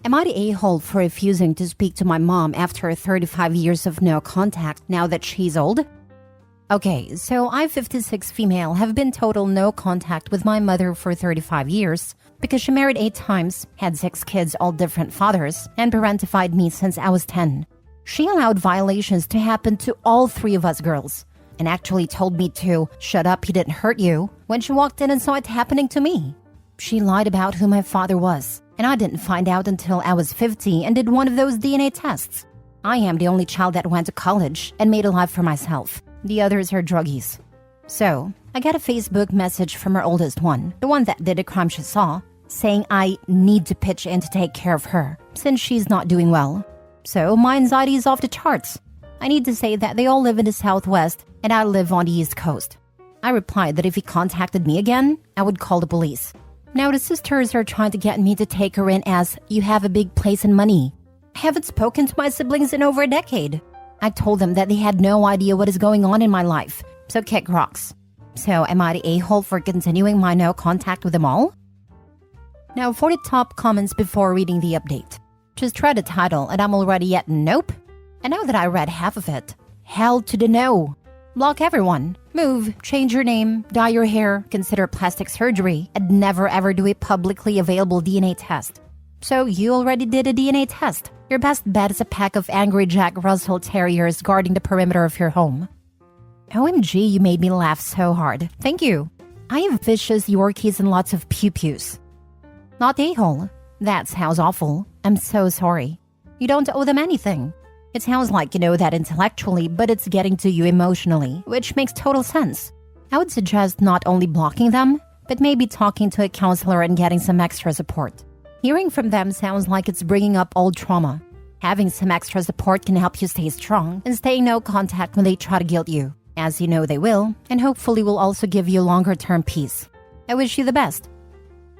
Am I the a-hole for refusing to speak to my mom after 35 years of no contact now that she's old? Okay, so I, 56 female, have been total no contact with my mother for 35 years because she married 8 times, had 6 kids, all different fathers, and parentified me since I was 10. She allowed violations to happen to all 3 of us girls and actually told me to shut up, he didn't hurt you when she walked in and saw it happening to me. She lied about who my father was, and I didn't find out until I was 50 and did one of those DNA tests. I am the only child that went to college and made a life for myself. The others are druggies. So, I got a Facebook message from her oldest one, the one that did the crime she saw, saying I need to pitch in to take care of her since she's not doing well. So, my anxiety is off the charts. I need to say that they all live in the Southwest and I live on the East Coast. I replied that if he contacted me again, I would call the police. Now the sisters are trying to get me to take her in as you have a big place and money. I haven't spoken to my siblings in over a decade. I told them that they had no idea what is going on in my life, so kick rocks. So am I the a-hole for continuing my no contact with them all? Now for the top comments before reading the update. Just read the title and I'm already at nope. And now that I read half of it, hell to the no. Block everyone. Move, change your name, dye your hair, consider plastic surgery, and never ever do a publicly available DNA test. So you already did a DNA test. Your best bet is a pack of angry Jack Russell Terriers guarding the perimeter of your home. OMG, you made me laugh so hard. Thank you. I have vicious Yorkies and lots of pew-pews. Not a-hole. That sounds awful. I'm so sorry. You don't owe them anything. It sounds like you know that intellectually, but it's getting to you emotionally, which makes total sense. I would suggest not only blocking them, but maybe talking to a counselor and getting some extra support. Hearing from them sounds like it's bringing up old trauma. Having some extra support can help you stay strong and stay in no contact when they try to guilt you, as you know they will, and hopefully will also give you longer-term peace. I wish you the best.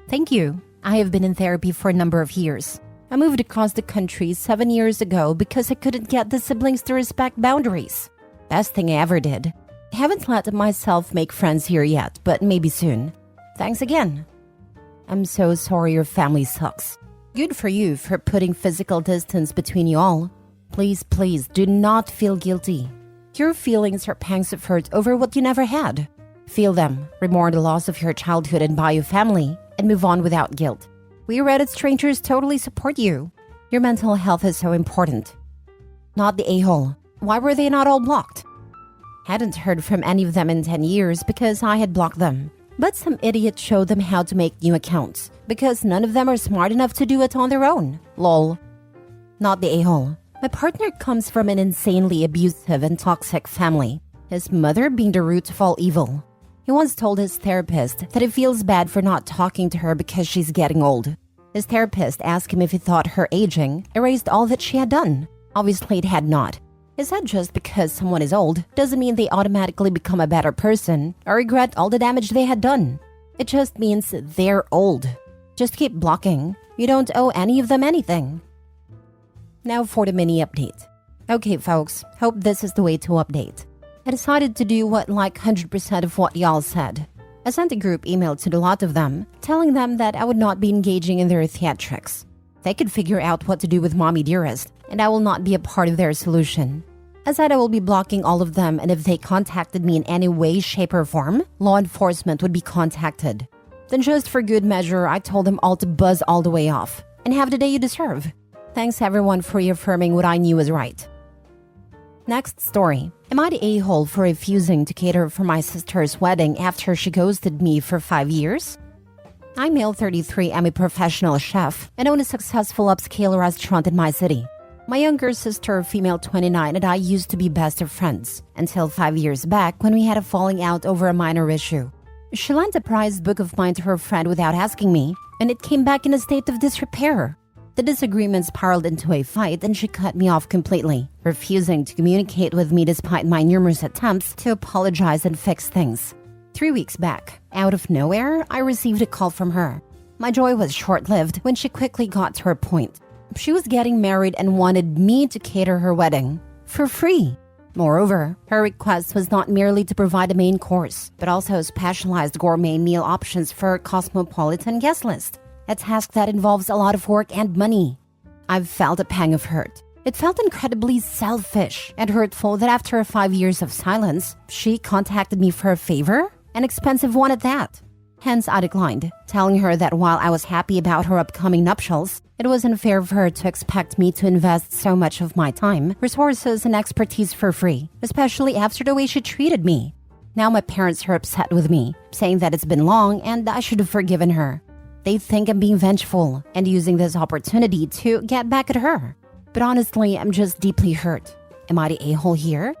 Thank you. I have been in therapy for a number of years. I moved across the country 7 years ago because I couldn't get the siblings to respect boundaries. Best thing I ever did. Haven't let myself make friends here yet, but maybe soon. Thanks again. I'm so sorry your family sucks. Good for you for putting physical distance between you all. Please, please do not feel guilty. Your feelings are pangs of hurt over what you never had. Feel them, remember the loss of your childhood and bio family, and move on without guilt. We Reddit strangers totally support you. Your mental health is so important. Not the a-hole. Why were they not all blocked? Hadn't heard from any of them in 10 years because I had blocked them. But some idiot showed them how to make new accounts because none of them are smart enough to do it on their own. Lol. Not the a-hole. My partner comes from an insanely abusive and toxic family, his mother being the root of all evil. He once told his therapist that he feels bad for not talking to her because she's getting old. His therapist asked him if he thought her aging erased all that she had done. Obviously, it had not. He said just because someone is old doesn't mean they automatically become a better person or regret all the damage they had done. It just means they're old. Just keep blocking. You don't owe any of them anything. Now for the mini update. Okay, folks, hope this is the way to update. I decided to do what like 100% of what y'all said. I sent a group email to the lot of them, telling them that I would not be engaging in their theatrics. They could figure out what to do with Mommy Dearest, and I will not be a part of their solution. I said I will be blocking all of them, and if they contacted me in any way, shape, or form, law enforcement would be contacted. Then just for good measure, I told them all to buzz all the way off, and have the day you deserve. Thanks everyone for reaffirming what I knew was right. Next story. Am I the a-hole for refusing to cater for my sister's wedding after she ghosted me for 5 years? I'm male 33, I'm a professional chef and own a successful upscale restaurant in my city. My younger sister, female 29, and I used to be best of friends until 5 years back when we had a falling out over a minor issue. She lent a prized book of mine to her friend without asking me, and it came back in a state of disrepair. The disagreement spiraled into a fight and she cut me off completely, refusing to communicate with me despite my numerous attempts to apologize and fix things. 3 weeks back, out of nowhere, I received a call from her. My joy was short-lived when she quickly got to her point. She was getting married and wanted me to cater her wedding. For free. Moreover, her request was not merely to provide a main course, but also specialized gourmet meal options for a cosmopolitan guest list, a task that involves a lot of work and money. I've felt a pang of hurt. It felt incredibly selfish and hurtful that after 5 years of silence, she contacted me for a favor, an expensive one at that. Hence, I declined, telling her that while I was happy about her upcoming nuptials, it was unfair for her to expect me to invest so much of my time, resources, and expertise for free, especially after the way she treated me. Now my parents are upset with me, saying that it's been long and I should have forgiven her. They think I'm being vengeful and using this opportunity to get back at her. But honestly, I'm just deeply hurt. Am I the a-hole here?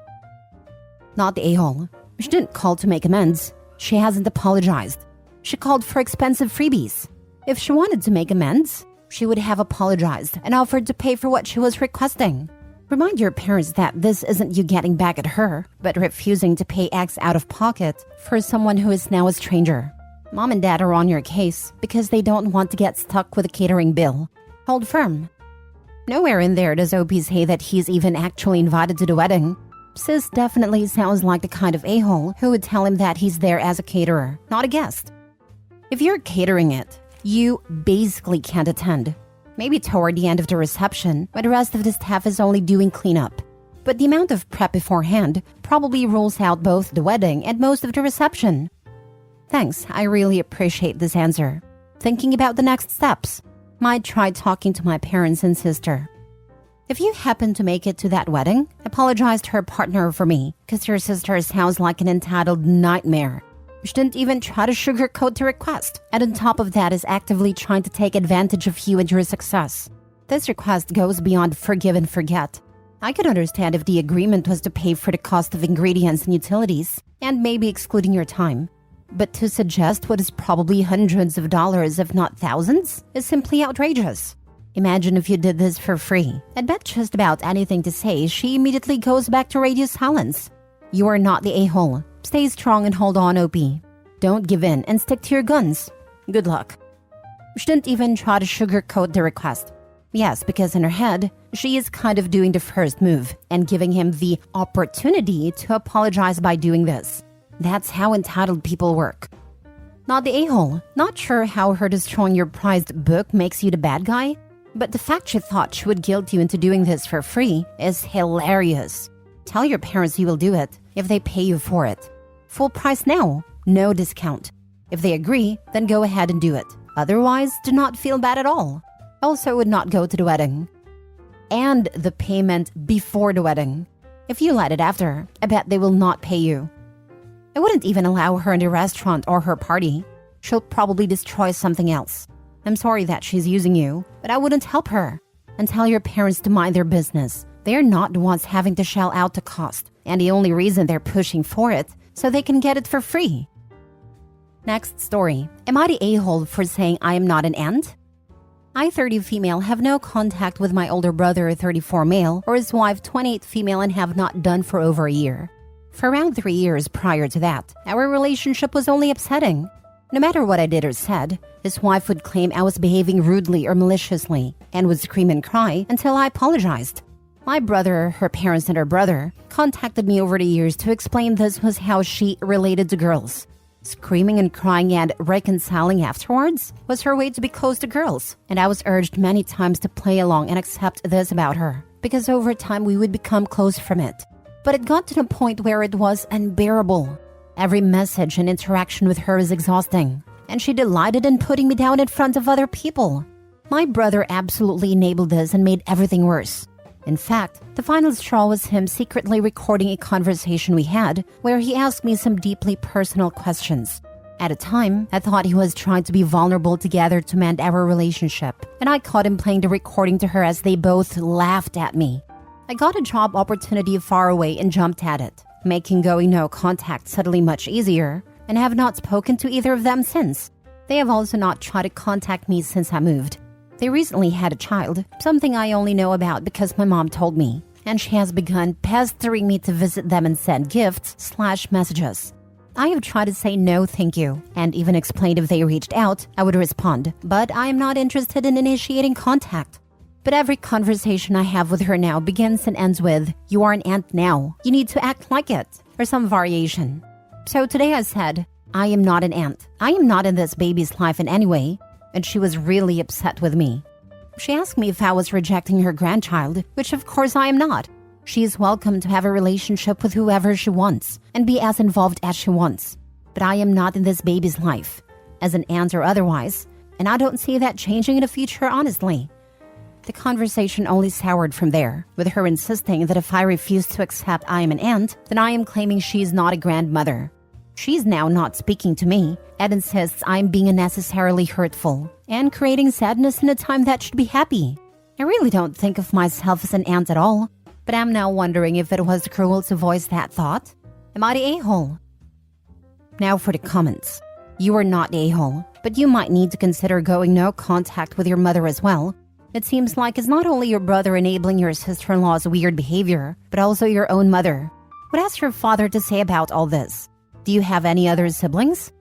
Not the a-hole. She didn't call to make amends. She hasn't apologized. She called for expensive freebies. If she wanted to make amends, she would have apologized and offered to pay for what she was requesting. Remind your parents that this isn't you getting back at her, but refusing to pay X out of pocket for someone who is now a stranger. Mom and Dad are on your case because they don't want to get stuck with a catering bill. Hold firm. Nowhere in there does OP say that he's even actually invited to the wedding. Sis definitely sounds like the kind of a-hole who would tell him that he's there as a caterer, not a guest. If you're catering it, you basically can't attend. Maybe toward the end of the reception, when the rest of the staff is only doing cleanup. But the amount of prep beforehand probably rules out both the wedding and most of the reception. Thanks, I really appreciate this answer. Thinking about the next steps. Might try talking to my parents and sister. If you happen to make it to that wedding, apologize to her partner for me, because your sister sounds like an entitled nightmare. She didn't even try to sugarcoat the request, and on top of that is actively trying to take advantage of you and your success. This request goes beyond forgive and forget. I could understand if the agreement was to pay for the cost of ingredients and utilities, and maybe excluding your time. But to suggest what is probably hundreds of dollars, if not thousands, is simply outrageous. Imagine if you did this for free. I'd bet just about anything to say, she immediately goes back to radio silence. You are not the a-hole. Stay strong and hold on, OP. Don't give in and stick to your guns. Good luck. She didn't even try to sugarcoat the request. Yes, because in her head, she is kind of doing the first move and giving him the opportunity to apologize by doing this. That's how entitled people work. Not the a-hole. Not sure how her destroying your prized book makes you the bad guy, but the fact she thought she would guilt you into doing this for free is hilarious. Tell your parents you will do it if they pay you for it. Full price now, no discount. If they agree, then go ahead and do it. Otherwise, do not feel bad at all. Also would not go to the wedding. And the payment before the wedding. If you let it after, I bet they will not pay you. I wouldn't even allow her in the restaurant or her party. She'll probably destroy something else. I'm sorry that she's using you, but I wouldn't help her. And tell your parents to mind their business. They're not the ones having to shell out the cost, and the only reason they're pushing for it, so they can get it for free. Next story. Am I the a-hole for saying I am not an ant? I, 30 female, have no contact with my older brother, 34 male, or his wife, 28 female, and have not done for over a year. For around 3 years prior to that, our relationship was only upsetting. No matter what I did or said, his wife would claim I was behaving rudely or maliciously, and would scream and cry until I apologized. My brother, her parents, and her brother contacted me over the years to explain this was how she related to girls. Screaming and crying and reconciling afterwards was her way to be close to girls, and I was urged many times to play along and accept this about her, because over time we would become close from it. But it got to the point where it was unbearable. Every message and interaction with her is exhausting, and she delighted in putting me down in front of other people. My brother absolutely enabled this and made everything worse. In fact, the final straw was him secretly recording a conversation we had where he asked me some deeply personal questions. At the time, I thought he was trying to be vulnerable together to mend our relationship, and I caught him playing the recording to her as they both laughed at me. I got a job opportunity far away and jumped at it, making going no contact suddenly much easier, and have not spoken to either of them since. They have also not tried to contact me since I moved. They recently had a child, something I only know about because my mom told me, and she has begun pestering me to visit them and send gifts/messages. I have tried to say no thank you, and even explained if they reached out, I would respond, but I am not interested in initiating contact. But every conversation I have with her now begins and ends with, "You are an aunt now. You need to act like it," or some variation. So today I said, "I am not an aunt. I am not in this baby's life in any way." And she was really upset with me. She asked me if I was rejecting her grandchild, which of course I am not. She is welcome to have a relationship with whoever she wants and be as involved as she wants. But I am not in this baby's life, as an aunt or otherwise, and I don't see that changing in the future, honestly. The conversation only soured from there, with her insisting that if I refuse to accept I am an aunt, then I am claiming she is not a grandmother. She's now not speaking to me and insists I am being unnecessarily hurtful and creating sadness in a time that should be happy. I really don't think of myself as an aunt at all, but I'm now wondering if it was cruel to voice that thought. Am I the a-hole? Now for the comments. You are not the a-hole, but you might need to consider going no contact with your mother as well. It seems like it's not only your brother enabling your sister-in-law's weird behavior, but also your own mother. What has your father to say about all this? Do you have any other siblings?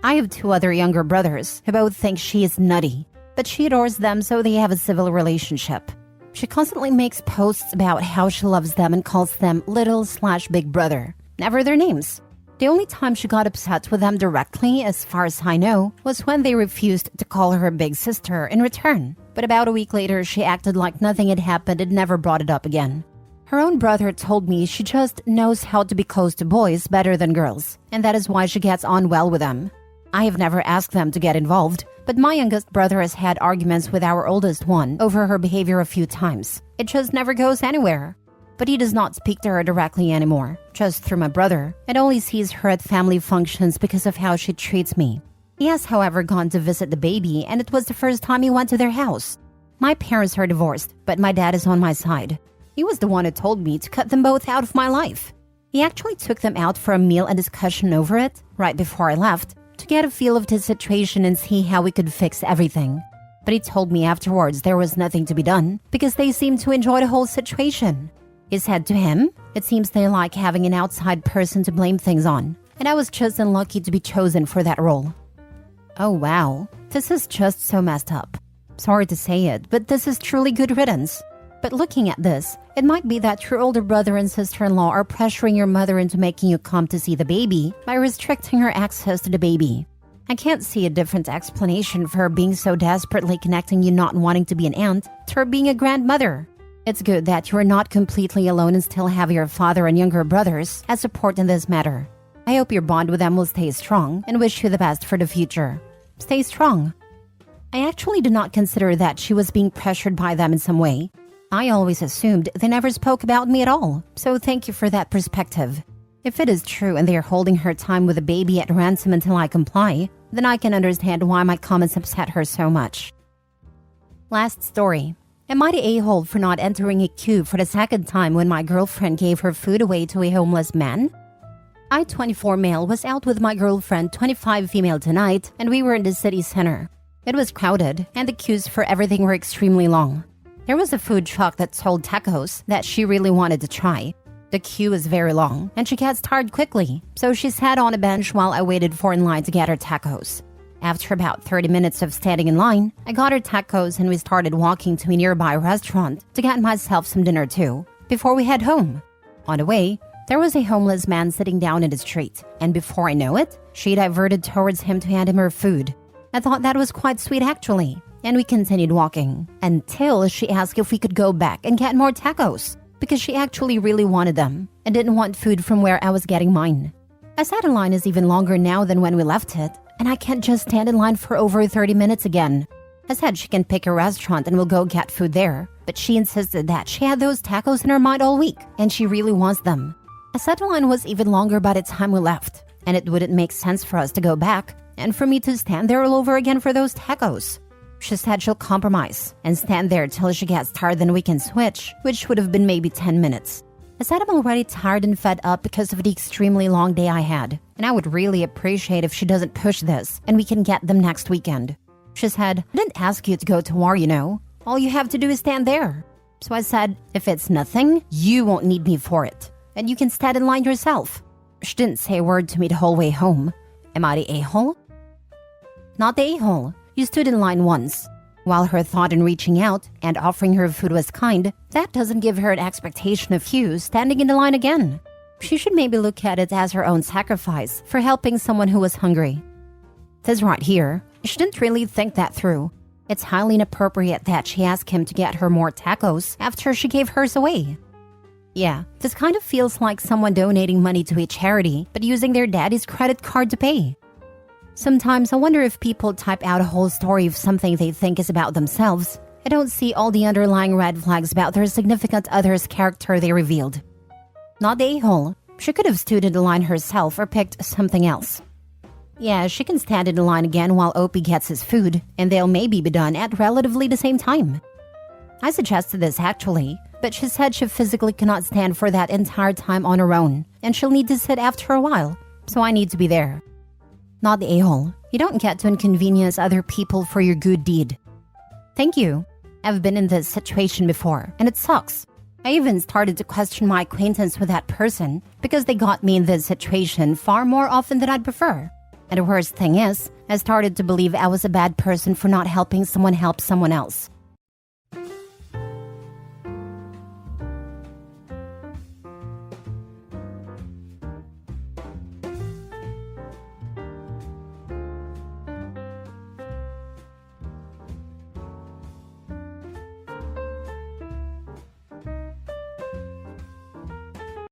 I have 2 other younger brothers who both think she is nutty, but she adores them, so they have a civil relationship. She constantly makes posts about how she loves them and calls them little/big brother, never their names. The only time she got upset with them directly, as far as I know, was when they refused to call her big sister in return. But about a week later, she acted like nothing had happened and never brought it up again. Her own brother told me she just knows how to be close to boys better than girls, and that is why she gets on well with them. I have never asked them to get involved, but my youngest brother has had arguments with our oldest one over her behavior a few times. It just never goes anywhere. But he does not speak to her directly anymore, just through my brother, and only sees her at family functions because of how she treats me. He has, however, gone to visit the baby, and it was the first time he went to their house. My parents are divorced, but my dad is on my side. He was the one who told me to cut them both out of my life. He actually took them out for a meal and discussion over it, right before I left, to get a feel of the situation and see how we could fix everything. But he told me afterwards there was nothing to be done, because they seemed to enjoy the whole situation. He said to him, "It seems they like having an outside person to blame things on, and I was just unlucky to be chosen for that role." Oh wow, this is just so messed up. Sorry to say it, but this is truly good riddance. But looking at this, it might be that your older brother and sister-in-law are pressuring your mother into making you come to see the baby by restricting her access to the baby. I can't see a different explanation for her being so desperately connecting you not wanting to be an aunt to her being a grandmother. It's good that you are not completely alone and still have your father and younger brothers as support in this matter. I hope your bond with them will stay strong and wish you the best for the future. Stay strong. I actually did not consider that she was being pressured by them in some way. I always assumed they never spoke about me at all, so thank you for that perspective. If it is true and they are holding her time with the baby at ransom until I comply, then I can understand why my comments upset her so much. Last story. Am I the a-hole for not entering a queue for the second time when my girlfriend gave her food away to a homeless man? I, 24 male, was out with my girlfriend, 25 female tonight, and we were in the city center. It was crowded, and the queues for everything were extremely long. There was a food truck that sold tacos that she really wanted to try. The queue is very long, and she gets tired quickly, so she sat on a bench while I waited for in line to get her tacos. After about 30 minutes of standing in line, I got her tacos and we started walking to a nearby restaurant to get myself some dinner too, before we head home. On the way, there was a homeless man sitting down in the street, and before I know it, she diverted towards him to hand him her food. I thought that was quite sweet actually, and we continued walking, until she asked if we could go back and get more tacos, because she actually really wanted them, and didn't want food from where I was getting mine. I said the line is even longer now than when we left it, and I can't just stand in line for over 30 minutes again. I said she can pick a restaurant and we'll go get food there, but she insisted that she had those tacos in her mind all week, and she really wants them. I said the line was even longer by the time we left, and it wouldn't make sense for us to go back, and for me to stand there all over again for those tacos. She said she'll compromise, and stand there till she gets tired, then we can switch, which would have been maybe 10 minutes. I said I'm already tired and fed up because of the extremely long day I had, and I would really appreciate if she doesn't push this, and we can get them next weekend. She said, I didn't ask you to go to war, you know. All you have to do is stand there. So I said, if it's nothing, you won't need me for it, and you can stand in line yourself. She didn't say a word to me the whole way home. Am I the a-hole? Not the a-hole. You stood in line once. While her thought in reaching out and offering her food was kind, that doesn't give her an expectation of you standing in the line again. She should maybe look at it as her own sacrifice for helping someone who was hungry. This right here, she didn't really think that through. It's highly inappropriate that she asked him to get her more tacos after she gave hers away. Yeah, this kind of feels like someone donating money to a charity but using their daddy's credit card to pay. Sometimes I wonder if people type out a whole story of something they think is about themselves and don't see all the underlying red flags about their significant other's character they revealed. Not the a-hole. She could have stood in the line herself or picked something else. Yeah, she can stand in the line again while Opie gets his food, and they'll maybe be done at relatively the same time. I suggested this actually, but she said she physically cannot stand for that entire time on her own, and she'll need to sit after a while, so I need to be there. Not the a-hole. You don't get to inconvenience other people for your good deed. Thank you. I've been in this situation before, and it sucks. I even started to question my acquaintance with that person because they got me in this situation far more often than I'd prefer. And the worst thing is, I started to believe I was a bad person for not helping someone help someone else.